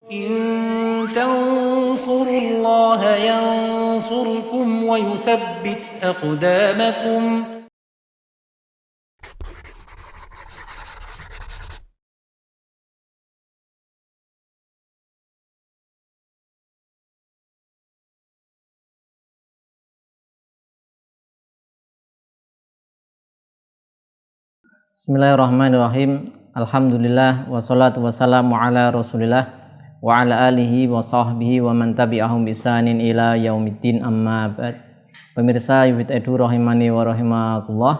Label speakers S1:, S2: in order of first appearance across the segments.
S1: إن تنصروا الله ينصركم ويثبت أقدامكم.
S2: Bismillahirrahmanirrahim. Alhamdulillah wassalatu wassalamu ala Rasulillah wa ala alihi wa sahbihi wa man tabi'ahum bisanin ila yaumiddin, amma ba'd. Pemirsa Yufid Edu rahimani wa rahimakumullah.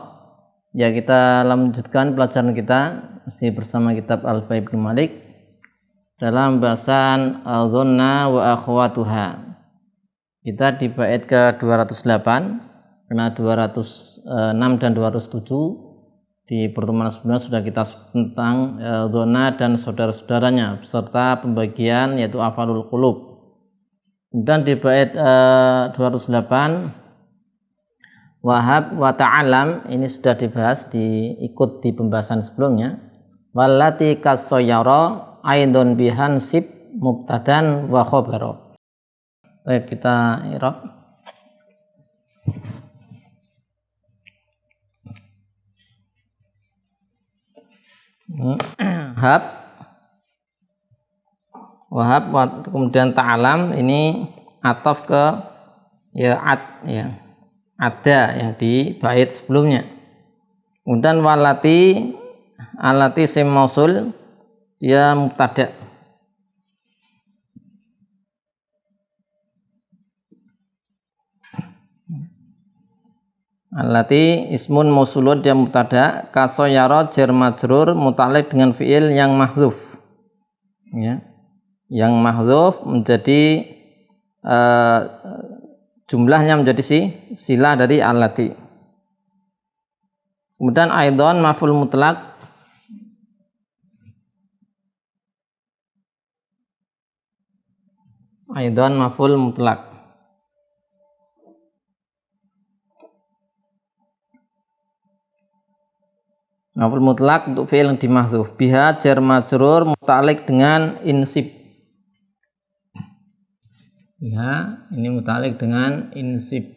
S2: Ya, kita lanjutkan pelajaran kita masih bersama kitab Alfiya Ibnu Malik dalam bahasan al-dhanna wa akhwatuha. Kita di bait ke 208 karena 206 dan 207 di pertemuan sebelumnya sudah kita sebut tentang zona dan saudara-saudaranya beserta pembagian yaitu afalul qulub. Kemudian di bait 208 wahab wa ta'alam ini sudah dibahas ikut di pembahasan sebelumnya. Wallati kasoyara aidon bihansib mubtadan wa khabara. Baik, kita i'rab. Wahab kemudian ta'alam ini ataf ke ada yang di bait sebelumnya. Kemudian walati alati sim mausul dia mubtada. Allati ismun mausulun dia mubtada, kasoyara jar majrur muta'alliq dengan fiil yang mahdzuf. Ya. Yang mahdzuf menjadi jumlahnya menjadi silah dari allati. Kemudian aidon maf'ul mutlaq. Aidon maf'ul mutlaq. Maf'ul mutlaq untuk fi'il yang dimahdzuf. Biha jar majrur muta'alliq dengan insib. Biha ini muta'alliq dengan insib.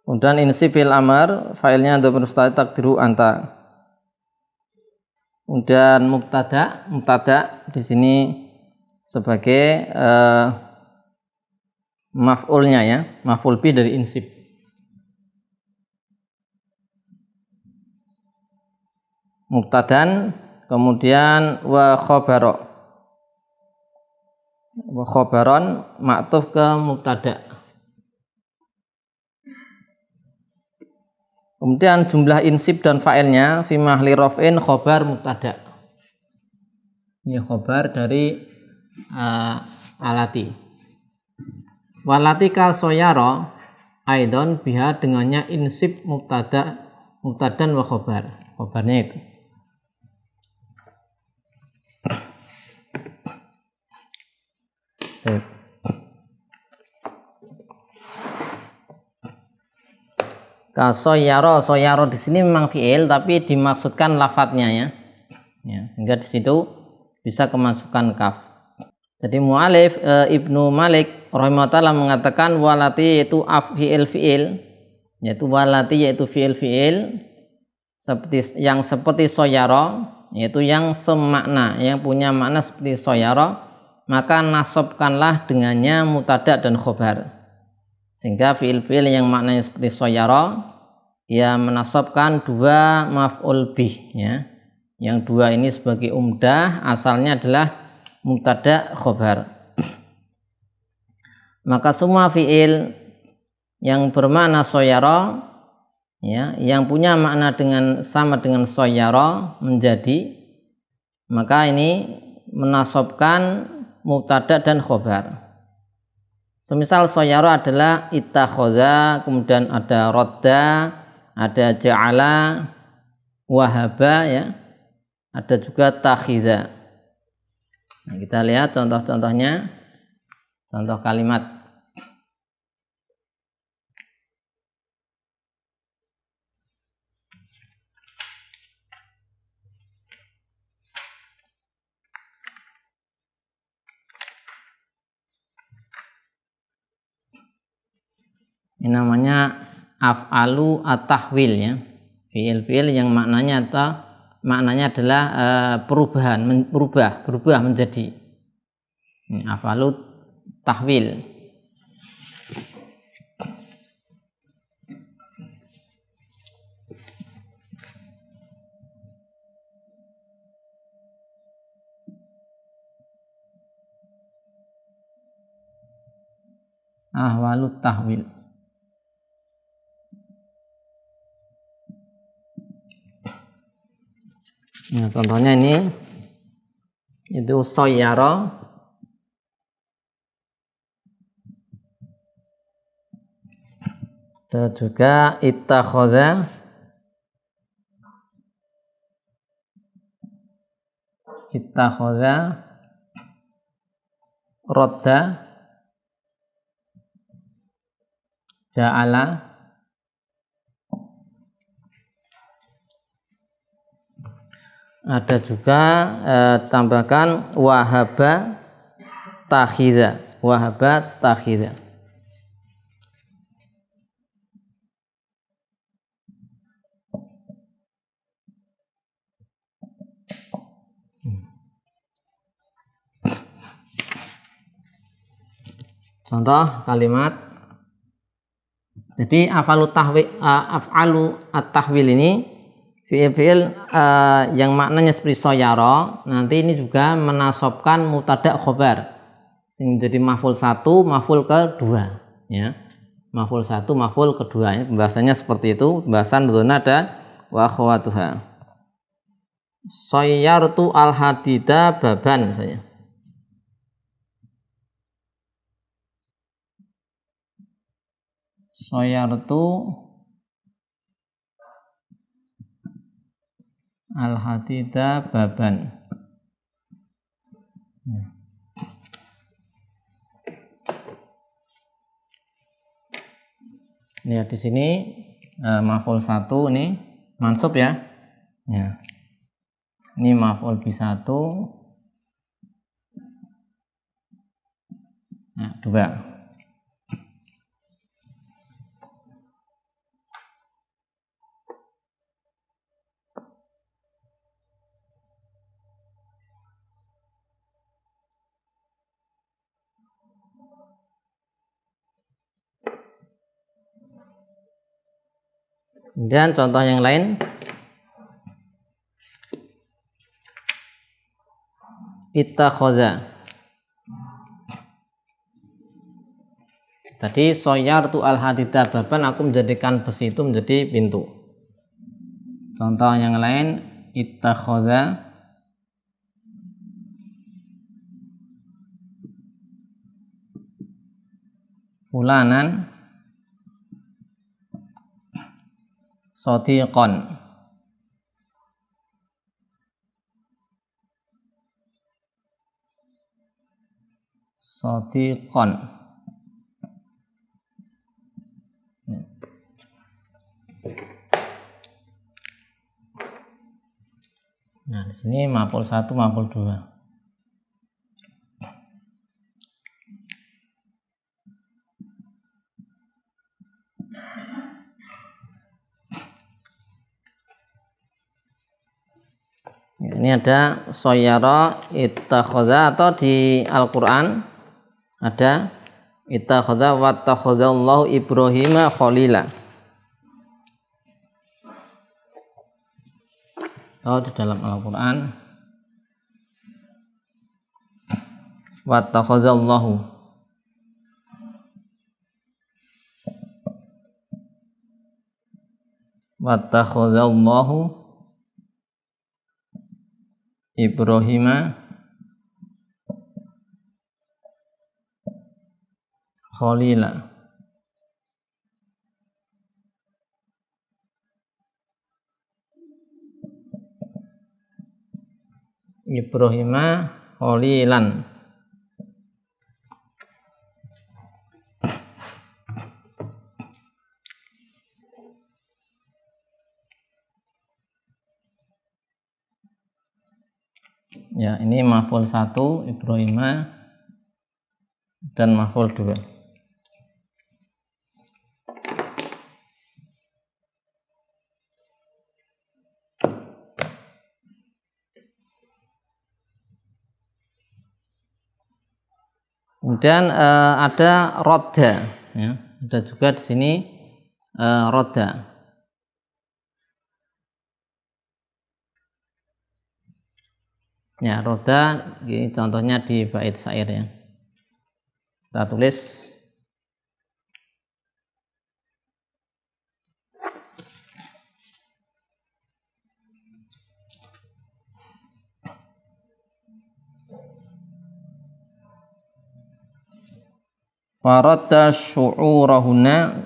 S2: Kemudian insib fi'il amr, fa'ilnya dhamir musta'tir takdiru anta. Kemudian mubtada di sini sebagai maf'ulnya ya, maf'ul bi dari insib. Mubtadan kemudian wa khabaron ma'tuf ke mubtada. Kemudian jumlah insib dan fa'ilnya fi mahli raf'in khabar mubtada. Ini khabar dari alati. Walati ka soyara aidon biha dengannya insib mubtadan wa khabarnya itu. Kasoyaro, soyaro di sini memang fiil tapi dimaksudkan lafadznya ya, sehingga di situ bisa kemasukan kaf. Jadi mu'alif Ibnu Malik rahimahullah mengatakan walati yaitu fiil, yaitu walati yaitu fiil seperti soyaro, yaitu yang semakna, yang punya makna seperti soyaro, maka nasabkanlah dengannya mubtada dan khobar. Sehingga fiil-fiil yang maknanya seperti soyaro, dia menasabkan dua maf'ul bih ya. Yang dua ini sebagai umdah, asalnya adalah mubtada khobar. Maka semua fiil yang bermakna soyaro ya, yang punya makna sama dengan soyaro menjadi, maka ini menasabkan mubtada dan khobar. Semisal soyaro adalah ittakhadha, kemudian ada rodda, ada ja'ala, wahaba ya, ada juga takhidha. Nah, kita lihat contoh-contohnya, contoh kalimat. Ini namanya af'alu at-tahwil ya. Fiil-fiil yang maknanya adalah perubahan, berubah menjadi. Ini af'alu tahwil. Ahwalut tahwil. Nah, contohnya ini itu soyaro, dan juga ittakhadha, rodda, ja'ala, ada juga tambahkan wahaba takhidha. Contoh kalimat. Jadi af'alu at-tahwil ini fiil yang maknanya seperti soyaro, nanti ini juga menasobkan mubtada khobar sehingga jadi maf'ul 1 maf'ul kedua ya. Maf'ul 1 maf'ul kedua ya. Pembahasannya seperti itu. Pembahasan berikutnya ada wa akhwatuha. Soyartu al-hadida baban misalnya. Soyartu al-hadida baban. Ya, di sini maf'ul 1 ini mansub ya. Ya. Ini maf'ul bi1. Nah, 2. Kemudian contoh yang lain, ittakhadha. Tadi soyartu al-hadida baban, aku menjadikan besi itu menjadi pintu. Contoh yang lain, ittakhadha fulanan shadiqan. Nah, di sini maf'ul 1 maf'ul 2. Ini ada soyara ittakhadha, atau di Al-Quran ada ittakhadha wattakhadhallahu Ibrahima khalila. Atau di dalam Al-Quran wattakhadhallahu Ibrahima khalila. Ibrahima khalilan. Ya, ini maf'ul 1 Ibrahima dan maf'ul 2. Kemudian ada roda, ya. Ada juga di sini roda. Ya, roda ini contohnya di bait syair ya. Kita tulis faradda syu'urahunna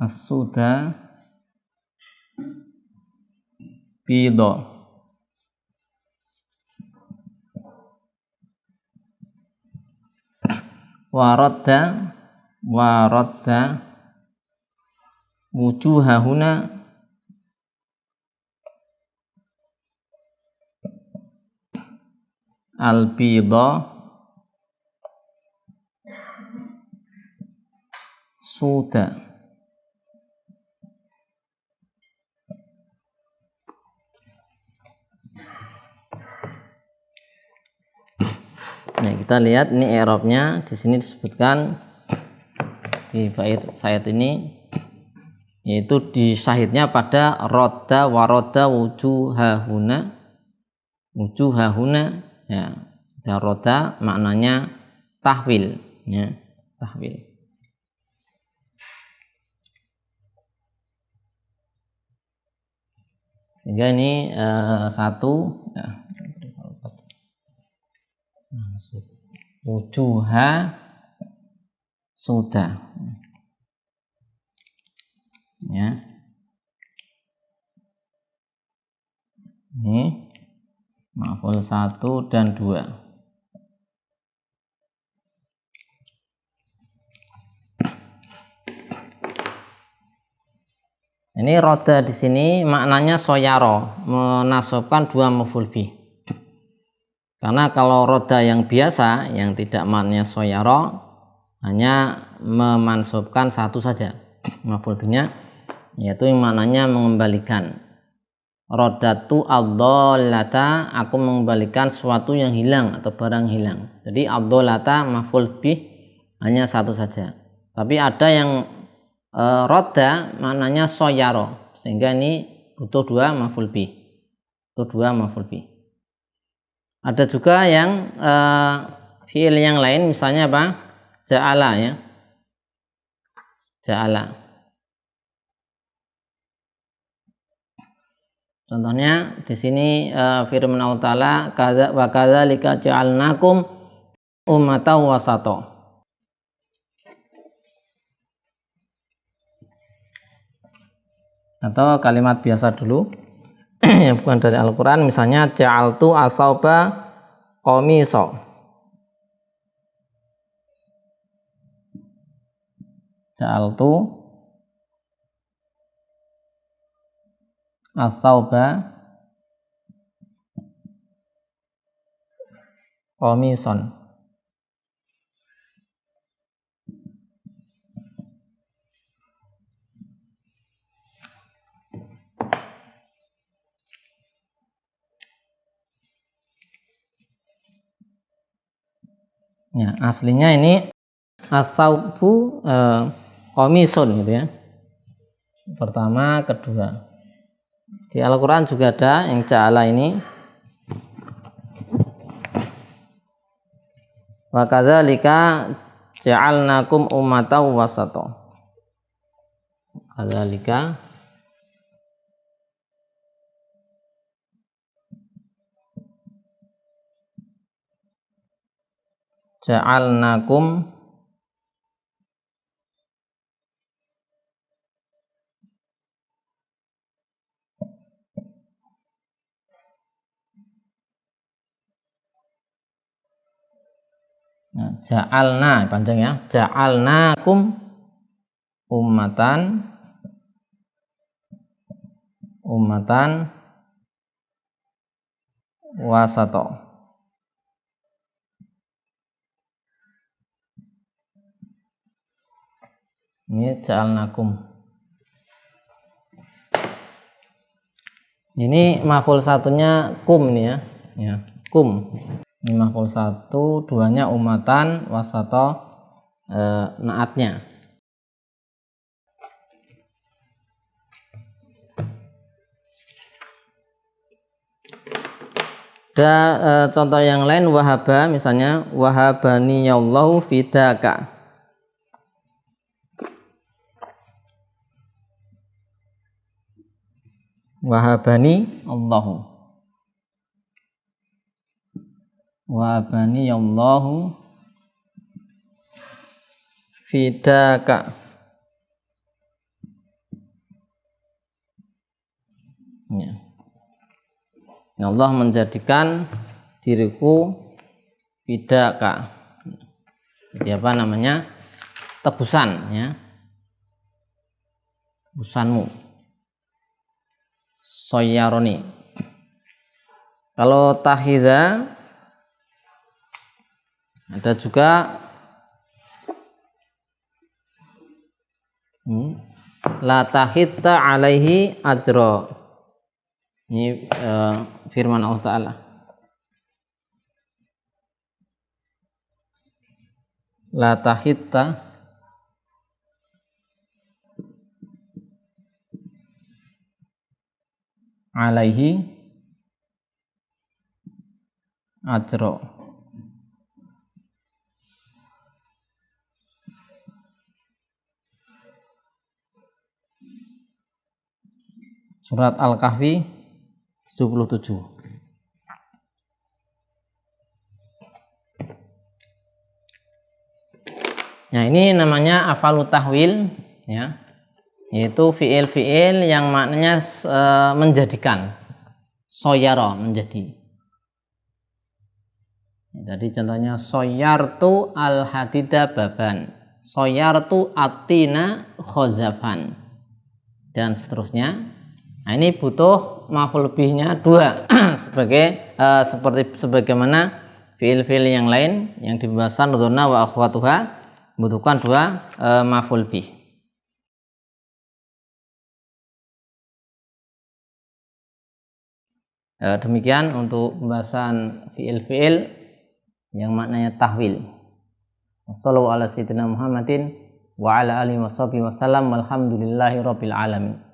S2: as-suda bidha. Waradda wujuhahuna al-bidha suda. Nah, kita lihat ini i'rabnya di sini disebutkan di bait syair ini, yaitu disahidnya pada rodda warodda wujuhahuna ya. Dan rodda maknanya tahwil ya, tahwil. Sehingga ini satu ya, wujuha sudah ya. Ini maf'ul 1 dan 2. Ini roda di sini maknanya soyaro, menasabkan dua maf'ul bih. Karena kalau roda yang biasa yang tidak maknanya soyaro hanya memansubkan satu saja maf'ul bihnya, yaitu yang maknanya mengembalikan. Rodatu ad-dallata, aku mengembalikan sesuatu yang hilang atau barang hilang. Jadi ad-dallata maf'ul bih hanya satu saja. Tapi ada yang roda maknanya soyaro, sehingga ini butuh dua maf'ul bih. Ada juga yang fi'il yang lain, misalnya apa? Ja'ala ya. Ja'ala. Contohnya di sini firman Allah Ta'ala, wa kadzalika ja'alnakum ummatan wasata. Atau kalimat biasa dulu yang bukan dari Al-Quran, misalnya ja'altu asauba qamiso. Ja'altu asauba qamison. Ya, aslinya ini asaubu qamison gitu ya. Pertama, kedua. Di Al-Quran juga ada yang ja'ala ini. Wa kadzalika ja'alnakum ummatan wasata. Kadzalika ja'alnakum ja'alna panjang ya, ja'alnakum ummatan wasata. Ini ja'alnakum. Ini maf'ul satunya kum nih ya. Ya, kum. Ini maf'ul satu, duanya umatan, wasato naatnya. Ada contoh yang lain, wahaba, misalnya wahabani yallahu fidaka. Wahabani Allahu. Wahabani Allahu fidaka. Ya. Allah menjadikan diriku fidaka. Jadi apa namanya? Tebusan, ya. Tebusanmu. Soyaroni. Kalau tahidha ada juga la tahidta alaihi ajro. Ini firman Allah Ta'ala. La tahidta alaihi ajro. Surat Al-Kahfi 77. Nah, ini namanya afalu tahwil, ya. Yaitu fiil-fiil yang maknanya menjadikan. Soyaro, menjadi. Jadi contohnya soyartu al-hadida baban, soyartu atina khozafan, dan seterusnya. Nah, ini butuh maf'ul bihnya dua seperti sebagaimana fiil-fiil yang lain yang dibahasan dzunna wa akhwatuha membutuhkan dua maf'ul bih. Demikian untuk pembahasan fiil-fiil yang maknanya tahwil. Wassallallahu ala sayyidina Muhammadin wa ala alihi washabihi wasallam walhamdulillahi rabbil alamin.